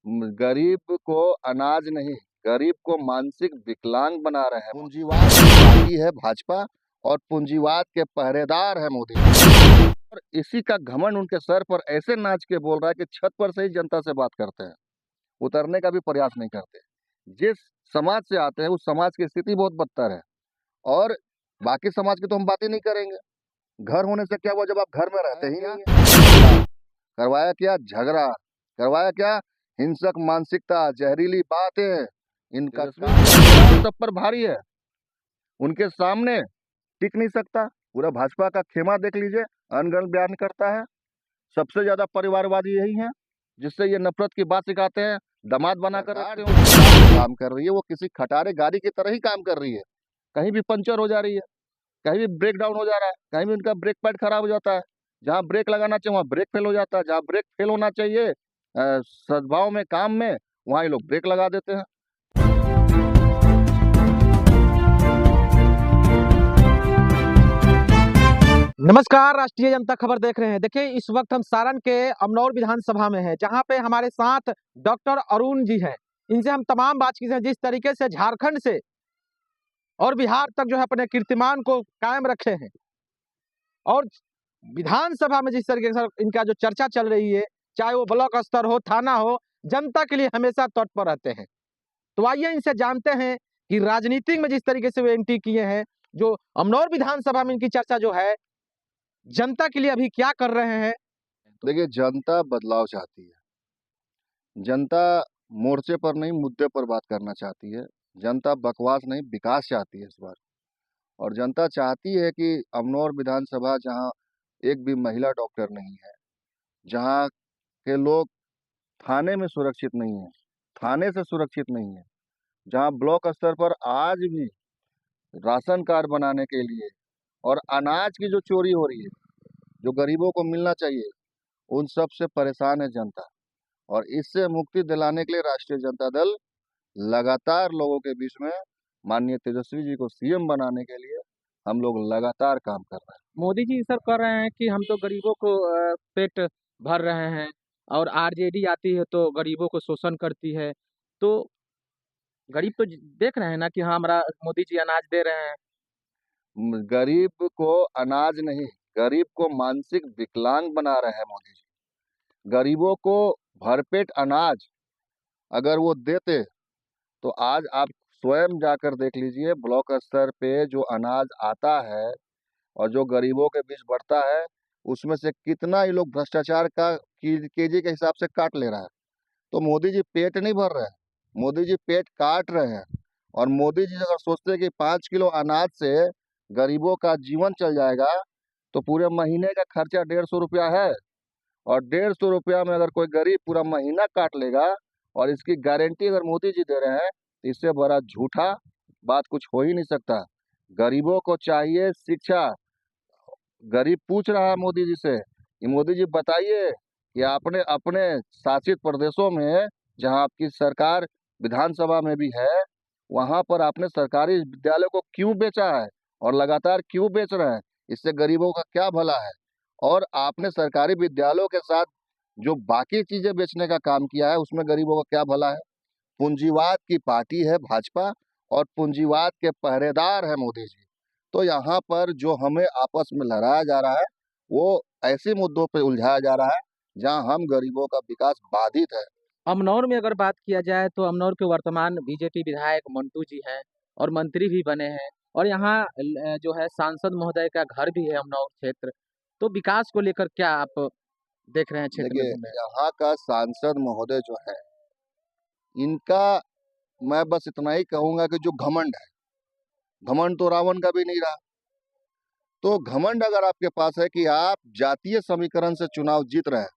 गरीब को अनाज नहीं, गरीब को मानसिक विकलांग बना रहे हैं। पूंजीवाद की पार्टी है भाजपा और पूंजीवाद के पहरेदार है मोदी जी। और इसी का घमंड उनके सर पर ऐसे नाच के बोल रहा है कि छत पर से ही जनता से बात करते हैं, उतरने का भी प्रयास नहीं करते। जिस समाज से आते हैं उस समाज की स्थिति बहुत बदतर है। और बाकी समाज की तो हम बात ही नहीं करेंगे। घर होने से क्या हुआ जब आप घर में रहते ही नहीं है। करवाया क्या झगड़ा, करवाया क्या हिंसक मानसिकता, जहरीली बातें। इनका सब पर भारी है, उनके सामने टिक नहीं सकता। पूरा भाजपा का खेमा देख लीजिए, अनगढ़ बयान करता है। सबसे ज्यादा परिवारवादी यही है, जिससे ये नफरत की बात सिखाते हैं, दामाद बनाकर रखते हैं। काम कर रही है वो किसी खटारे गाड़ी की तरह ही काम कर रही है। कहीं भी पंचर हो जा रही है, कहीं भी ब्रेक डाउन हो जा रहा है, कहीं भी उनका ब्रेक पैड खराब हो जाता है। जहाँ ब्रेक लगाना चाहिए वहाँ ब्रेक फेल हो जाता है, जहाँ ब्रेक फेल होना चाहिए सद्भाव में काम में, वहाँ ये लोग ब्रेक लगा देते हैं। नमस्कार, राष्ट्रीय जनता खबर देख रहे हैं। देखिए, इस वक्त हम सारण के अमनौर विधानसभा में हैं, जहां पे हमारे साथ डॉक्टर अरुण जी हैं। इनसे हम तमाम बातचीत हैं, जिस तरीके से झारखंड से और बिहार तक जो है अपने कीर्तिमान को कायम रखे हैं, और विधानसभा में जिस तरीके से इनका जो चर्चा चल रही है, चाहे वो ब्लॉक स्तर हो, थाना हो, जनता के लिए हमेशा तत्पर रहते हैं। तो आइए इनसे जानते हैं कि राजनीति में जिस तरीके से वे एंट्री किए हैं, जो अमनौर विधानसभा में इनकी चर्चा जो है, जनता के लिए अभी क्या कर रहे हैं। देखिए, जनता बदलाव चाहती है। जनता मोर्चे पर नहीं, मुद्दे पर बात करना चाहती है। जनता बकवास नहीं, विकास चाहती है इस बार। और जनता चाहती है कि अमनौर विधानसभा, जहां एक भी महिला डॉक्टर नहीं है, जहां के लोग थाने में सुरक्षित नहीं है, थाने से सुरक्षित नहीं है, जहां ब्लॉक स्तर पर आज भी राशन कार्ड बनाने के लिए और अनाज की जो चोरी हो रही है, जो गरीबों को मिलना चाहिए, उन सब से परेशान है जनता। और इससे मुक्ति दिलाने के लिए राष्ट्रीय जनता दल लगातार लोगों के बीच में माननीय तेजस्वी जी को सीएम बनाने के लिए हम लोग लगातार काम कर रहे हैं। मोदी जी सब कर रहे हैं कि हम तो गरीबों को पेट भर रहे हैं, और आरजेडी आती है तो गरीबों को शोषण करती है। तो गरीब तो देख रहे हैं ना कि हाँ, हमारा मोदी जी अनाज दे रहे हैं। गरीब को अनाज नहीं, गरीब को मानसिक विकलांग बना रहे हैं मोदी जी। गरीबों को भरपेट अनाज अगर वो देते तो आज आप स्वयं जाकर देख लीजिए, ब्लॉक स्तर पे जो अनाज आता है और जो गरीबों के बीच बढ़ता है, उसमें से कितना ये लोग भ्रष्टाचार का केजी के हिसाब से काट ले रहा है। तो मोदी जी पेट नहीं भर रहे हैं, मोदी जी पेट काट रहे हैं। और मोदी जी अगर सोचते हैं कि 5 किलो अनाज से गरीबों का जीवन चल जाएगा, तो पूरे महीने का खर्चा 150 रुपया है। और 150 रुपया में अगर कोई गरीब पूरा महीना काट लेगा, और इसकी गारंटी अगर मोदी जी दे रहे हैं, तो इससे बड़ा झूठा बात कुछ हो ही नहीं सकता। गरीबों को चाहिए शिक्षा। गरीब पूछ रहा है मोदी जी से कि मोदी जी बताइए कि आपने अपने शासित प्रदेशों में, जहां आपकी सरकार विधानसभा में भी है, वहां पर आपने सरकारी विद्यालय को क्यों बेचा है और लगातार क्यों बेच रहे हैं? इससे गरीबों का क्या भला है? और आपने सरकारी विद्यालयों के साथ जो बाकी चीजें बेचने का काम किया है, उसमें गरीबों का क्या भला है? पूंजीवाद की पार्टी है भाजपा और पूंजीवाद के पहरेदार है मोदी जी। तो यहाँ पर जो हमें आपस में लड़ाया जा रहा है, वो ऐसे मुद्दों पे उलझाया जा रहा है जहाँ हम गरीबों का विकास बाधित है। अमनौर में अगर बात किया जाए तो अमनौर के वर्तमान बीजेपी विधायक मंटू जी हैं, और मंत्री भी बने हैं, और यहाँ जो है सांसद महोदय का घर भी है अमनौर क्षेत्र। तो विकास को लेकर क्या आप देख रहे हैं क्षेत्र में देखिए, घूम रहे हैं। यहाँ का सांसद महोदय जो है, इनका मैं बस इतना ही कहूंगा कि जो घमंड है, घमंड तो रावण का भी नहीं रहा। तो घमंड अगर आपके पास है कि आप जातीय समीकरण से चुनाव जीत रहे हैं,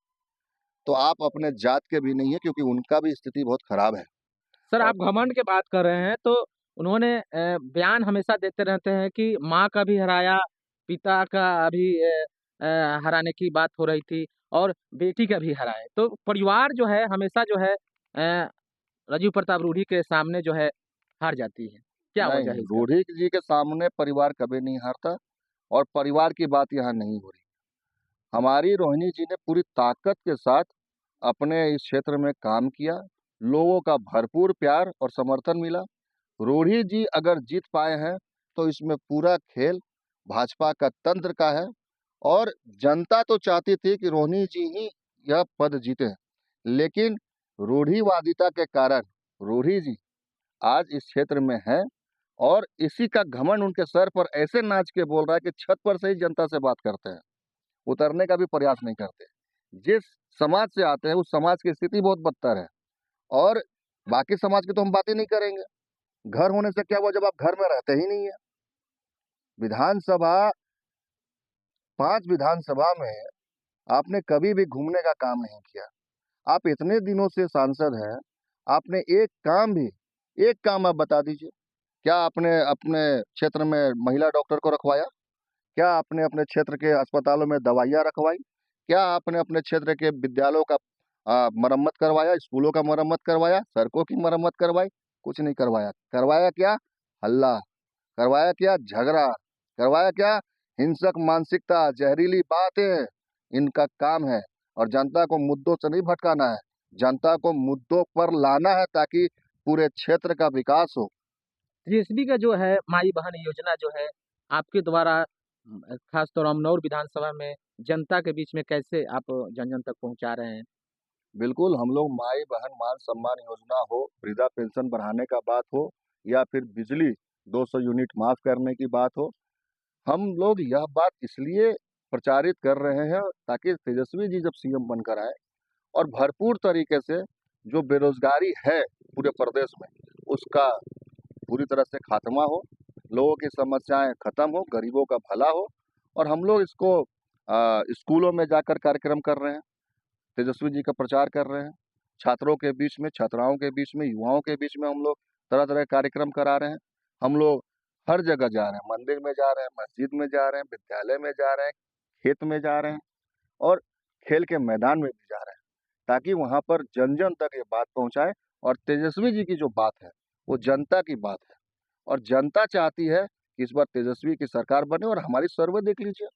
तो आप अपने जात के भी नहीं है, क्योंकि उनका भी स्थिति बहुत खराब है। सर, और आप घमंड की बात कर रहे हैं तो उन्होंने बयान हमेशा देते रहते हैं कि माँ का भी हराया, पिता का भी हराने की बात हो रही थी, और बेटी का भी हराए। तो परिवार जो है हमेशा जो है राजीव प्रताप रूढ़ी के सामने जो है हार जाती है। क्या वजह नहीं, है इसका? रूढ़ी जी के सामने परिवार कभी नहीं हारता। और परिवार की बात यहाँ नहीं हो रही। हमारी रोहिणी जी ने पूरी ताकत के साथ अपने इस क्षेत्र में काम किया, लोगों का भरपूर प्यार और समर्थन मिला। रोही जी अगर जीत पाए हैं तो इसमें पूरा खेल भाजपा का तंत्र का है, और जनता तो चाहती थी कि रोहिणी जी ही यह पद जीते, लेकिन रूढ़िवादिता के कारण रोही जी आज इस क्षेत्र में है, और इसी का घमंड उनके सर पर ऐसे नाच के बोल रहा है कि छत पर से ही जनता से बात करते हैं, उतरने का भी प्रयास नहीं करते। जिस समाज से आते हैं उस समाज की स्थिति बहुत बदतर है, और बाकी समाज की तो हम बात ही नहीं करेंगे। घर होने से क्या हुआ जब आप घर में रहते ही नहीं है। विधानसभा, 5 विधानसभा में आपने कभी भी घूमने का काम नहीं किया। आप इतने दिनों से सांसद हैं, आपने एक काम आप बता दीजिए। क्या आपने अपने क्षेत्र में महिला डॉक्टर को रखवाया? क्या आपने अपने क्षेत्र के अस्पतालों में दवाइयाँ रखवाई? क्या आपने अपने क्षेत्र के विद्यालयों का मरम्मत करवाया, स्कूलों का मरम्मत करवाया, सड़कों की मरम्मत करवाई? कुछ नहीं करवाया। करवाया क्या? हल्ला। करवाया क्या? झगड़ा। करवाया क्या? हिंसक मानसिकता, जहरीली बातें, इनका काम है। और जनता को मुद्दों से नहीं भटकाना है, जनता को मुद्दों पर लाना है ताकि पूरे क्षेत्र का विकास हो। टीएसबी का जो है माई बहन योजना जो है आपके द्वारा खास तौर अमनौर विधानसभा में जनता के बीच में कैसे आप जन जन तक पहुंचा रहे हैं? बिल्कुल, हम लोग माई बहन मान सम्मान योजना हो, वृद्धा पेंशन बढ़ाने का बात हो, या फिर बिजली 200 यूनिट माफ करने की बात हो, हम लोग यह बात इसलिए प्रचारित कर रहे हैं ताकि तेजस्वी जी जब सीएम बनकर आए और भरपूर तरीके से जो बेरोजगारी है पूरे प्रदेश में, उसका पूरी तरह से खात्मा हो, लोगों की समस्याएं खत्म हो, गरीबों का भला हो। और हम लोग इसको स्कूलों में जाकर कार्यक्रम कर रहे हैं, तेजस्वी जी का प्रचार कर रहे हैं, छात्रों के बीच में, छात्राओं के बीच में, युवाओं के बीच में हम लोग तरह तरह के कार्यक्रम करा रहे हैं। हम लोग हर जगह जा रहे हैं, मंदिर में जा रहे हैं, मस्जिद में जा रहे हैं, विद्यालय में जा रहे हैं, खेत में जा रहे हैं, और खेल के मैदान में भी जा रहे हैं, ताकि वहाँ पर जन जन तक ये बात पहुँचाए। और तेजस्वी जी की जो बात है वो जनता की बात है, और जनता चाहती है कि इस बार तेजस्वी की सरकार बने। और हमारी सर्वे देख लीजिए,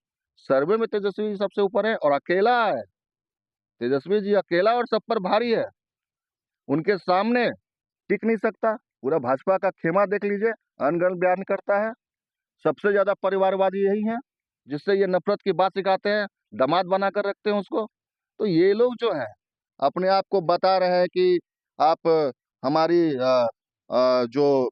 सर्वे में तेजस्वी जी सबसे ऊपर है, और अकेला है तेजस्वी जी, अकेला और सब पर भारी है, उनके सामने टिक नहीं सकता। पूरा भाजपा का खेमा देख लीजिए, अनगढ़ बयान करता है। सबसे ज्यादा परिवारवादी यही है, जिससे ये नफरत की बात सिखाते हैं, दामाद बना कर रखते हैं उसको। तो ये लोग जो है अपने आप को बता रहे हैं कि आप हमारी जो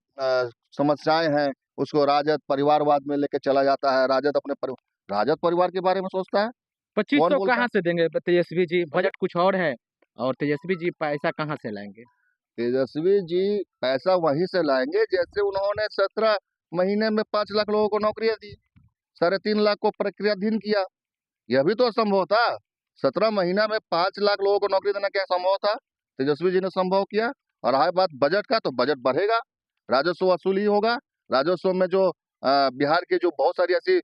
समस्याएं हैं उसको राजद परिवारवाद में लेके चला जाता है। राजद परिवार के बारे में सोचता है? कौन 2500 बोलता है? कहाँ से देंगे तेजस्वी जी? बजट कुछ और है और तेजस्वी जी पैसा कहाँ से लाएंगे? तेजस्वी जी पैसा वहीं से लाएंगे जैसे उन्होंने 17 महीने में 5 लाख लोगों को नौकरियां दी, 3.5 लाख को प्रक्रियाधीन किया। यह भी तो असंभव था। 17 महीना में 5 लाख लोगों को नौकरी देना क्या संभव था? तेजस्वी जी ने संभव किया। और रहा बात बजट का, तो बजट बढ़ेगा, राजस्व वसूली होगा। राजस्व में जो बिहार की जो बहुत सारी ऐसी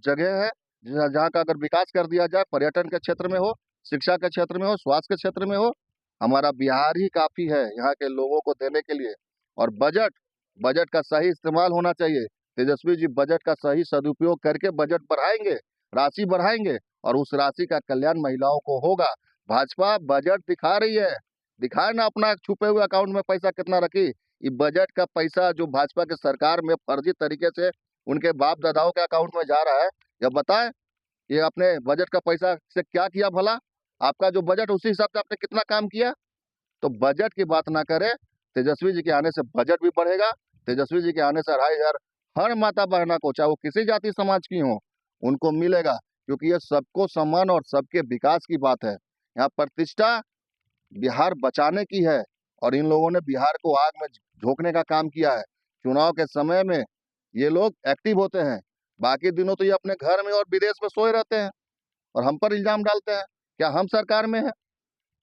जगह है जहाँ का अगर विकास कर दिया जाए, पर्यटन के क्षेत्र में हो, शिक्षा के क्षेत्र में हो, स्वास्थ्य के क्षेत्र में हो, हमारा बिहार ही काफी है यहाँ के लोगों को देने के लिए। और बजट बजट का सही इस्तेमाल होना चाहिए। तेजस्वी जी बजट का सही सदुपयोग करके बजट बढ़ाएंगे, राशि बढ़ाएंगे, और उस राशि का कल्याण महिलाओं को होगा। भाजपा बजट दिखा रही है, दिखाए ना अपना छुपे हुए अकाउंट में पैसा कितना रखी। ये बजट का पैसा जो भाजपा के सरकार में फर्जी तरीके से उनके बाप दादाओं के अकाउंट में जा रहा है, यह बताएं ये अपने बजट का पैसा से क्या किया भला? आपका जो बजट उसी हिसाब से आपने कितना काम किया? तो बजट की बात ना करें। तेजस्वी जी के आने से बजट भी बढ़ेगा, तेजस्वी जी के आने से 2,500 हर माता बहना को, चाहे वो किसी जाति समाज की हो, उनको मिलेगा, क्योंकि ये सबको सम्मान और सबके विकास की बात है। यहाँ प्रतिष्ठा बिहार बचाने की है, और इन लोगों ने बिहार को आग में झोंकने का काम किया है। चुनाव के समय में ये लोग एक्टिव होते हैं, बाकी दिनों तो ये अपने घर में और विदेश में सोए रहते हैं, और हम पर इल्जाम डालते हैं। क्या हम सरकार में है?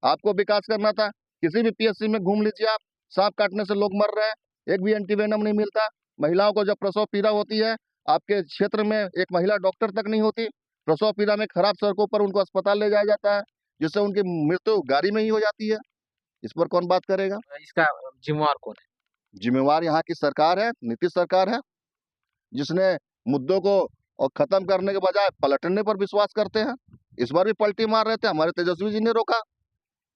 आपको विकास करना था, किसी भी पीएससी में घूम लीजिए आप, सांप काटने से लोग मर रहे हैं, एक भी एंटीवेनम नहीं मिलता। महिलाओं को जब प्रसव पीड़ा होती है, आपके क्षेत्र में एक महिला डॉक्टर तक नहीं होती। प्रसव पीड़ा में खराब सड़कों पर उनको अस्पताल ले जाया जाता है, जिससे उनकी मृत्यु गाड़ी में ही हो जाती है। इस पर कौन बात करेगा? इसका जिम्मेवार कौन है? जिम्मेवार यहाँ की सरकार है, नीतीश सरकार है, जिसने मुद्दों को और खत्म करने के बजाय पलटने पर विश्वास करते हैं। इस बार भी पलटी मार रहे थे, हमारे तेजस्वी जी ने रोका।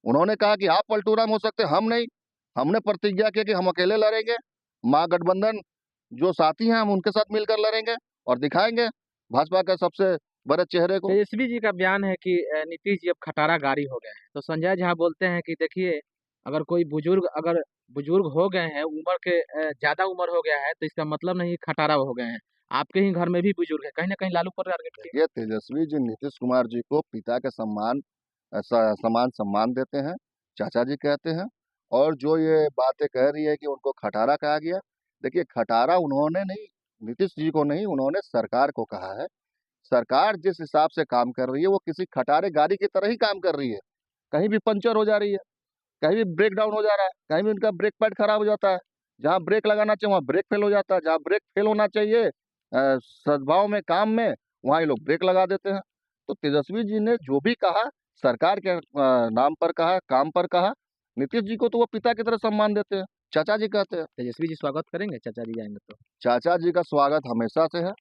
उन्होंने कहा कि आप पलटूराम हो सकते, हम नहीं। हमने प्रतिज्ञा की कि हम अकेले लड़ेंगे, महागठबंधन जो साथी हैं हम उनके साथ मिलकर लड़ेंगे और दिखाएंगे भाजपा के सबसे बड़े चेहरे को। तेजस्वी जी का बयान है कि नीतीश जी अब खटारा गाड़ी हो गए हैं। तो संजय झा बोलते हैं कि देखिए, अगर बुजुर्ग हो गए हैं, उम्र के ज्यादा उम्र हो गया है, तो इसका मतलब नहीं खटारा हो गए हैं। आपके ही घर में भी बुजुर्ग है, कहीं ना कहीं लालू पर टारगेट किए। ये तेजस्वी जी नीतीश कुमार जी को पिता के समान सम्मान देते हैं, चाचा जी कहते हैं। और जो ये बातें कह रही है कि उनको खटारा कहा गया, देखिए खटारा उन्होंने नहीं, नीतीश जी को नहीं, उन्होंने सरकार को कहा है। सरकार जिस हिसाब से काम कर रही है वो किसी खटारे गाड़ी की तरह ही काम कर रही है। कहीं भी पंचर हो जा रही है, कहीं भी ब्रेक डाउन हो जा रहा है, कहीं भी उनका ब्रेक पैड खराब हो जाता है। जहाँ ब्रेक लगाना चाहिए वहाँ ब्रेक फेल हो जाता है, जहाँ ब्रेक फेल होना चाहिए सद्भाव में, काम में, वहाँ ये लोग ब्रेक लगा देते हैं। तो तेजस्वी जी ने जो भी कहा सरकार के नाम पर कहा, काम पर कहा। नीतीश जी को तो वो पिता की तरह सम्मान देते हैं, चाचा जी कहते हैं। तेजस्वी जी स्वागत करेंगे चाचा जी आएंगे तो? चाचा जी का स्वागत हमेशा से है,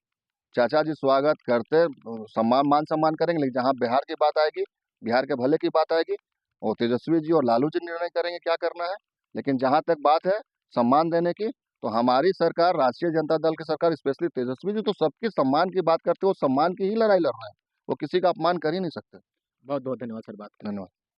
चाचा जी स्वागत करते, सम्मान मान सम्मान करेंगे। लेकिन जहाँ बिहार की बात आएगी, बिहार के भले की बात आएगी, वो तेजस्वी जी और लालू जी निर्णय करेंगे क्या करना है। लेकिन जहाँ तक बात है सम्मान देने की, तो हमारी सरकार, राष्ट्रीय जनता दल की सरकार, स्पेशली तेजस्वी जी तो सबके सम्मान की बात करते हो, सम्मान की ही लड़ाई लड़ रहे हैं। वो किसी का अपमान कर ही नहीं सकते। बहुत बहुत धन्यवाद सर, बात करने के लिए। धन्यवाद।